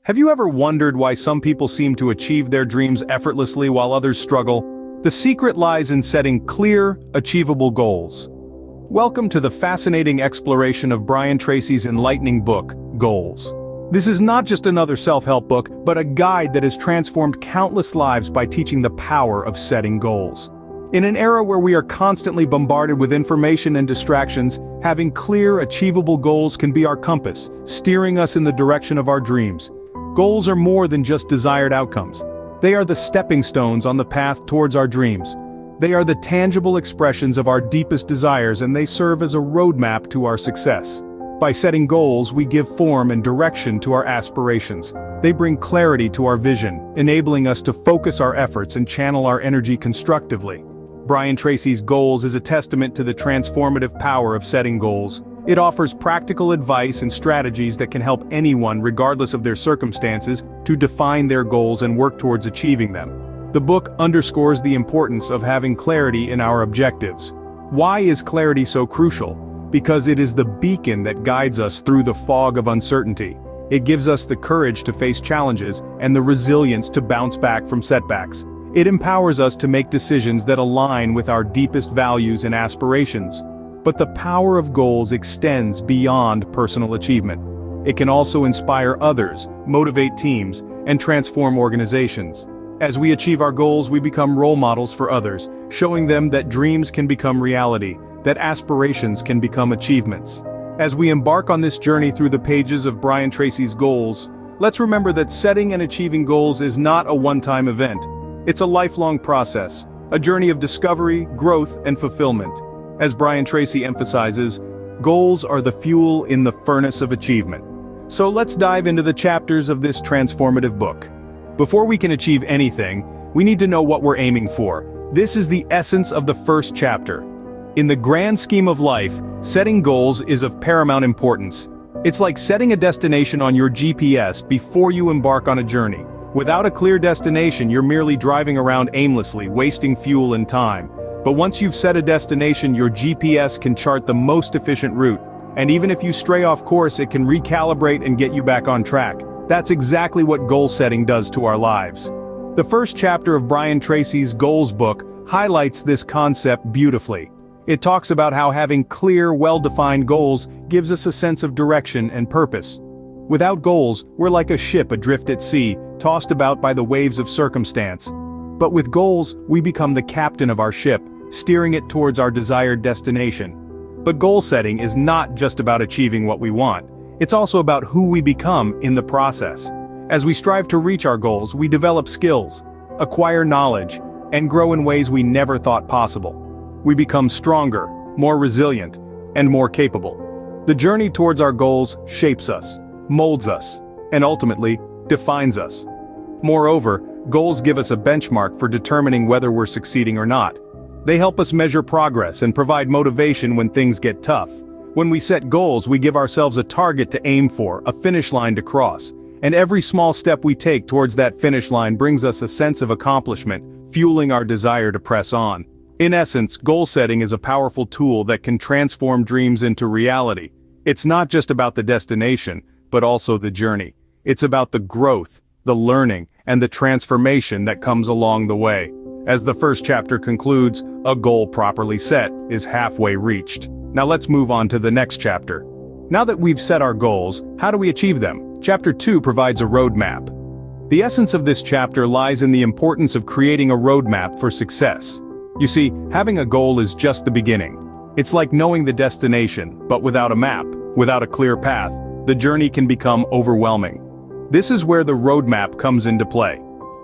Have you ever wondered why some people seem to achieve their dreams effortlessly while others struggle? The secret lies in setting clear, achievable goals. Welcome to the fascinating exploration of Brian Tracy's enlightening book, Goals. This is not just another self-help book, but a guide that has transformed countless lives by teaching the power of setting goals. In an era where we are constantly bombarded with information and distractions, having clear, achievable goals can be our compass, steering us in the direction of our dreams. Goals are more than just desired outcomes. They are the stepping stones on the path towards our dreams. They are the tangible expressions of our deepest desires, and they serve as a roadmap to our success. By setting goals, we give form and direction to our aspirations. They bring clarity to our vision, enabling us to focus our efforts and channel our energy constructively. Brian Tracy's Goals is a testament to the transformative power of setting goals. It offers practical advice and strategies that can help anyone, regardless of their circumstances, to define their goals and work towards achieving them. The book underscores the importance of having clarity in our objectives. Why is clarity so crucial? Because it is the beacon that guides us through the fog of uncertainty. It gives us the courage to face challenges and the resilience to bounce back from setbacks. It empowers us to make decisions that align with our deepest values and aspirations. But the power of goals extends beyond personal achievement. It can also inspire others, motivate teams, and transform organizations. As we achieve our goals, we become role models for others, showing them that dreams can become reality, that aspirations can become achievements. As we embark on this journey through the pages of Brian Tracy's Goals, let's remember that setting and achieving goals is not a one-time event. It's a lifelong process, a journey of discovery, growth, and fulfillment. As Brian Tracy emphasizes, goals are the fuel in the furnace of achievement. So let's dive into the chapters of this transformative book. Before we can achieve anything, we need to know what we're aiming for. This is the essence of the first chapter. In the grand scheme of life, setting goals is of paramount importance. It's like setting a destination on your GPS before you embark on a journey. Without a clear destination, you're merely driving around aimlessly, wasting fuel and time. But once you've set a destination, your GPS can chart the most efficient route. And even if you stray off course, it can recalibrate and get you back on track. That's exactly what goal setting does to our lives. The first chapter of Brian Tracy's Goals book highlights this concept beautifully. It talks about how having clear, well-defined goals gives us a sense of direction and purpose. Without goals, we're like a ship adrift at sea, tossed about by the waves of circumstance. But with goals, we become the captain of our ship, steering it towards our desired destination. But goal setting is not just about achieving what we want. It's also about who we become in the process. As we strive to reach our goals, we develop skills, acquire knowledge, and grow in ways we never thought possible. We become stronger, more resilient, and more capable. The journey towards our goals shapes us, molds us, and ultimately, defines us. Moreover, goals give us a benchmark for determining whether we're succeeding or not. They help us measure progress and provide motivation when things get tough. When we set goals, we give ourselves a target to aim for, a finish line to cross. And every small step we take towards that finish line brings us a sense of accomplishment, fueling our desire to press on. In essence, goal setting is a powerful tool that can transform dreams into reality. It's not just about the destination, but also the journey. It's about the growth, the learning, and the transformation that comes along the way. As the first chapter concludes, a goal properly set is halfway reached. Now let's move on to the next chapter. Now that we've set our goals, how do we achieve them? Chapter 2 provides a roadmap. The essence of this chapter lies in the importance of creating a roadmap for success. You see, having a goal is just the beginning. It's like knowing the destination, but without a map, without a clear path, the journey can become overwhelming. This is where the roadmap comes into play.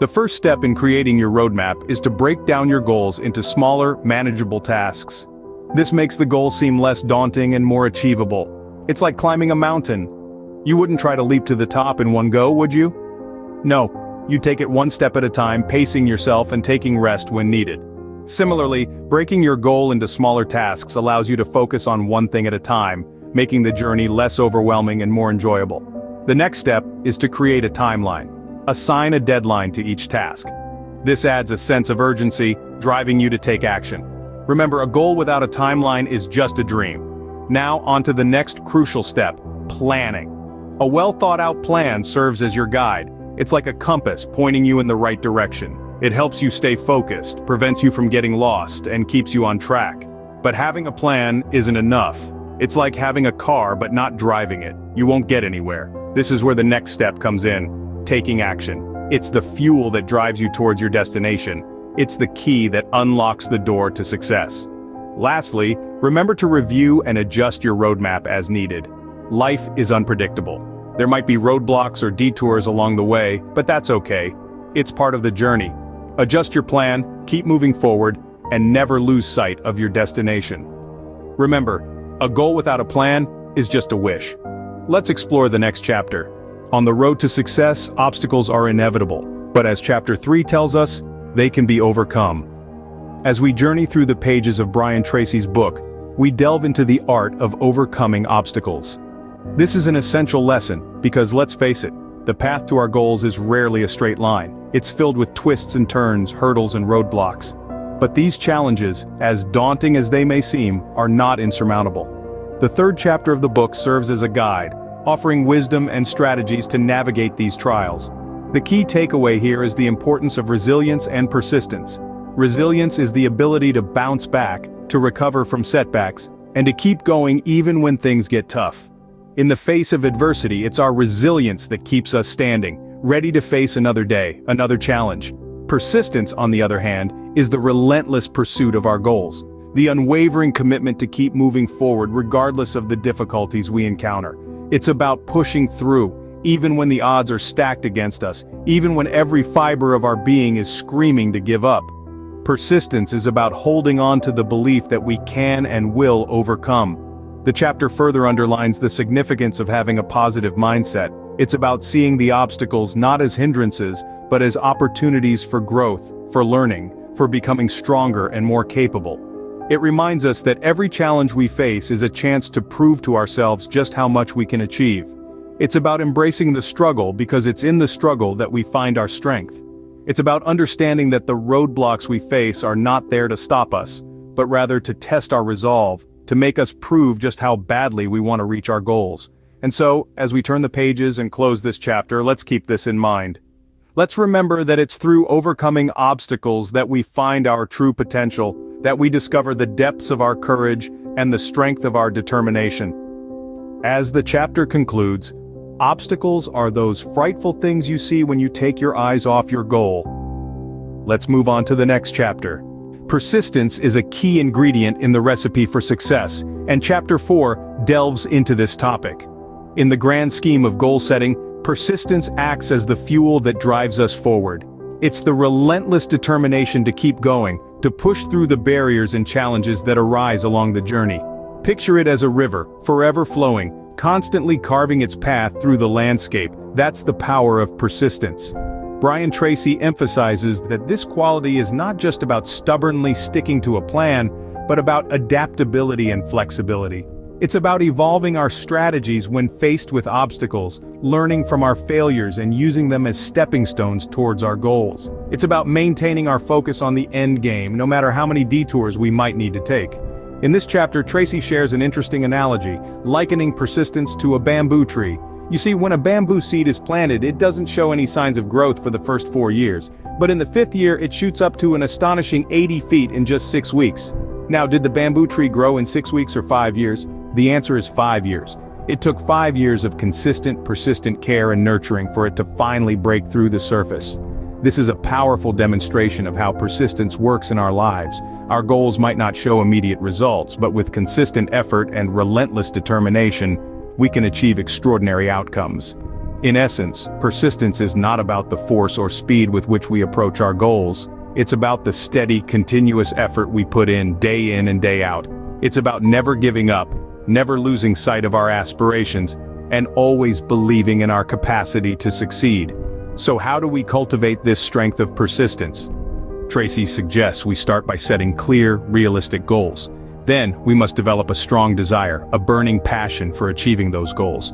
The first step in creating your roadmap is to break down your goals into smaller, manageable tasks. This makes the goal seem less daunting and more achievable. It's like climbing a mountain. You wouldn't try to leap to the top in one go, would you? No, you take it one step at a time, pacing yourself and taking rest when needed. Similarly, breaking your goal into smaller tasks allows you to focus on one thing at a time, making the journey less overwhelming and more enjoyable. The next step is to create a timeline. Assign a deadline to each task. This adds a sense of urgency, driving you to take action. Remember, a goal without a timeline is just a dream. Now, on to the next crucial step, planning. A well-thought-out plan serves as your guide. It's like a compass pointing you in the right direction. It helps you stay focused, prevents you from getting lost, and keeps you on track. But having a plan isn't enough. It's like having a car but not driving it. You won't get anywhere. This is where the next step comes in: taking action. It's the fuel that drives you towards your destination. It's the key that unlocks the door to success. Lastly, remember to review and adjust your roadmap as needed. Life is unpredictable. There might be roadblocks or detours along the way, but that's okay. It's part of the journey. Adjust your plan, keep moving forward, and never lose sight of your destination. Remember, a goal without a plan is just a wish. Let's explore the next chapter. On the road to success, obstacles are inevitable, but as Chapter 3 tells us, they can be overcome. As we journey through the pages of Brian Tracy's book, we delve into the art of overcoming obstacles. This is an essential lesson, because let's face it, the path to our goals is rarely a straight line. It's filled with twists and turns, hurdles and roadblocks. But these challenges, as daunting as they may seem, are not insurmountable. The third chapter of the book serves as a guide, offering wisdom and strategies to navigate these trials. The key takeaway here is the importance of resilience and persistence. Resilience is the ability to bounce back, to recover from setbacks, and to keep going even when things get tough. In the face of adversity, it's our resilience that keeps us standing, ready to face another day, another challenge. Persistence, on the other hand, is the relentless pursuit of our goals, the unwavering commitment to keep moving forward regardless of the difficulties we encounter. It's about pushing through, even when the odds are stacked against us, even when every fiber of our being is screaming to give up. Persistence is about holding on to the belief that we can and will overcome. The chapter further underlines the significance of having a positive mindset. It's about seeing the obstacles not as hindrances, but as opportunities for growth, for learning, for becoming stronger and more capable. It reminds us that every challenge we face is a chance to prove to ourselves just how much we can achieve. It's about embracing the struggle because it's in the struggle that we find our strength. It's about understanding that the roadblocks we face are not there to stop us, but rather to test our resolve, to make us prove just how badly we want to reach our goals. And so, as we turn the pages and close this chapter, let's keep this in mind. Let's remember that it's through overcoming obstacles that we find our true potential, that we discover the depths of our courage and the strength of our determination. As the chapter concludes, obstacles are those frightful things you see when you take your eyes off your goal. Let's move on to the next chapter. Persistence is a key ingredient in the recipe for success, and Chapter 4 delves into this topic. In the grand scheme of goal setting, persistence acts as the fuel that drives us forward. It's the relentless determination to keep going, to push through the barriers and challenges that arise along the journey. Picture it as a river, forever flowing, constantly carving its path through the landscape. That's the power of persistence. Brian Tracy emphasizes that this quality is not just about stubbornly sticking to a plan, but about adaptability and flexibility. It's about evolving our strategies when faced with obstacles, learning from our failures and using them as stepping stones towards our goals. It's about maintaining our focus on the end game, no matter how many detours we might need to take. In this chapter, Tracy shares an interesting analogy, likening persistence to a bamboo tree. You see, when a bamboo seed is planted, it doesn't show any signs of growth for the first 4 years. But in the 5th year, it shoots up to an astonishing 80 feet in just 6 weeks. Now, did the bamboo tree grow in 6 weeks or 5 years? The answer is 5 years. It took 5 years of consistent, persistent care and nurturing for it to finally break through the surface. This is a powerful demonstration of how persistence works in our lives. Our goals might not show immediate results, but with consistent effort and relentless determination, we can achieve extraordinary outcomes. In essence, persistence is not about the force or speed with which we approach our goals. It's about the steady, continuous effort we put in and day out. It's about never giving up, never losing sight of our aspirations, and always believing in our capacity to succeed. So how do we cultivate this strength of persistence? Tracy suggests we start by setting clear, realistic goals. Then, we must develop a strong desire, a burning passion for achieving those goals.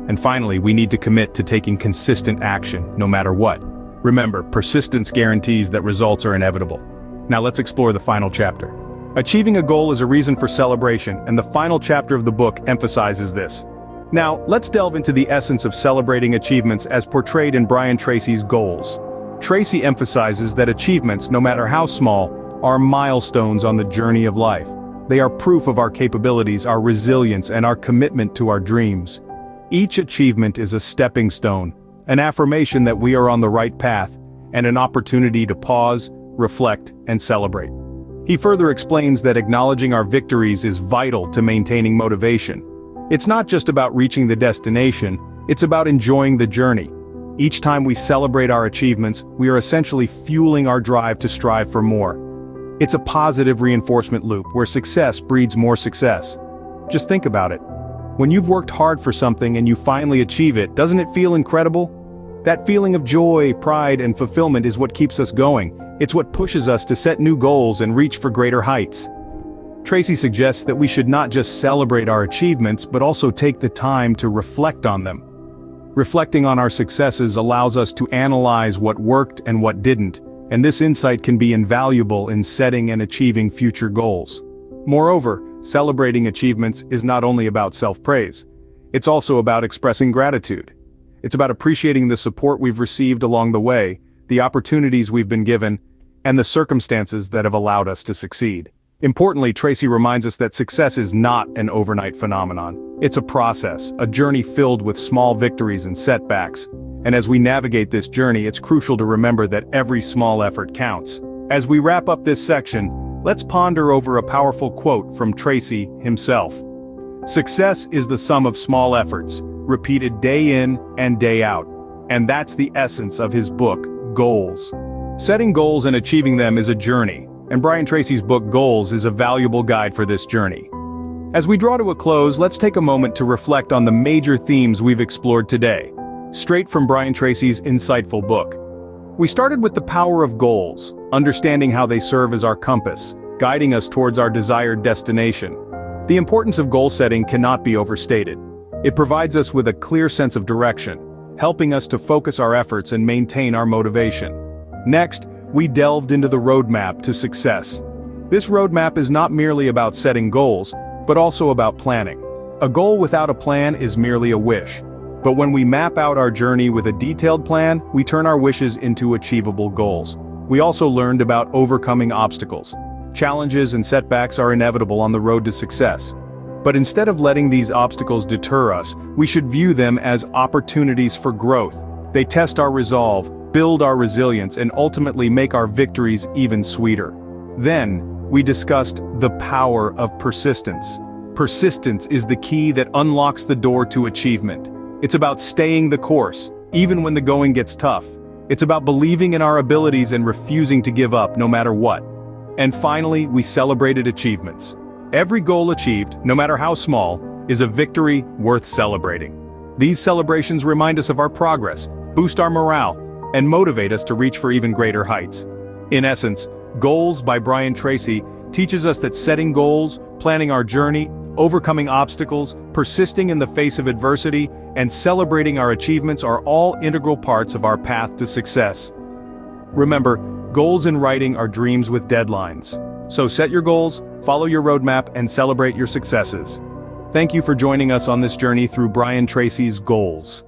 And finally, we need to commit to taking consistent action, no matter what. Remember, persistence guarantees that results are inevitable. Now let's explore the final chapter. Achieving a goal is a reason for celebration, and the final chapter of the book emphasizes this. Now, let's delve into the essence of celebrating achievements as portrayed in Brian Tracy's Goals. Tracy emphasizes that achievements, no matter how small, are milestones on the journey of life. They are proof of our capabilities, our resilience, and our commitment to our dreams. Each achievement is a stepping stone, an affirmation that we are on the right path, and an opportunity to pause, reflect, and celebrate. He further explains that acknowledging our victories is vital to maintaining motivation. It's not just about reaching the destination, it's about enjoying the journey. Each time we celebrate our achievements, we are essentially fueling our drive to strive for more. It's a positive reinforcement loop where success breeds more success. Just think about it. When you've worked hard for something and you finally achieve it, doesn't it feel incredible? That feeling of joy, pride, and fulfillment is what keeps us going. It's what pushes us to set new goals and reach for greater heights. Tracy suggests that we should not just celebrate our achievements, but also take the time to reflect on them. Reflecting on our successes allows us to analyze what worked and what didn't, and this insight can be invaluable in setting and achieving future goals. Moreover, celebrating achievements is not only about self-praise. It's also about expressing gratitude. It's about appreciating the support we've received along the way, the opportunities we've been given, and the circumstances that have allowed us to succeed. Importantly, Tracy reminds us that success is not an overnight phenomenon. It's a process, a journey filled with small victories and setbacks. And as we navigate this journey, it's crucial to remember that every small effort counts. As we wrap up this section, let's ponder over a powerful quote from Tracy himself. Success is the sum of small efforts, repeated day in and day out. And that's the essence of his book, Goals. Setting goals and achieving them is a journey, and Brian Tracy's book Goals is a valuable guide for this journey. As we draw to a close, let's take a moment to reflect on the major themes we've explored today, straight from Brian Tracy's insightful book. We started with the power of goals, understanding how they serve as our compass, guiding us towards our desired destination. The importance of goal setting cannot be overstated. It provides us with a clear sense of direction, helping us to focus our efforts and maintain our motivation. Next, we delved into the roadmap to success. This roadmap is not merely about setting goals, but also about planning. A goal without a plan is merely a wish. But when we map out our journey with a detailed plan, we turn our wishes into achievable goals. We also learned about overcoming obstacles. Challenges and setbacks are inevitable on the road to success. But instead of letting these obstacles deter us, we should view them as opportunities for growth. They test our resolve, build our resilience, and ultimately make our victories even sweeter. Then, we discussed the power of persistence. Persistence is the key that unlocks the door to achievement. It's about staying the course, even when the going gets tough. It's about believing in our abilities and refusing to give up no matter what. And finally, we celebrated achievements. Every goal achieved, no matter how small, is a victory worth celebrating. These celebrations remind us of our progress, boost our morale, and motivate us to reach for even greater heights. In essence, Goals by Brian Tracy teaches us that setting goals, planning our journey, overcoming obstacles, persisting in the face of adversity, and celebrating our achievements are all integral parts of our path to success. Remember, goals in writing are dreams with deadlines. So set your goals, follow your roadmap, and celebrate your successes. Thank you for joining us on this journey through Brian Tracy's Goals.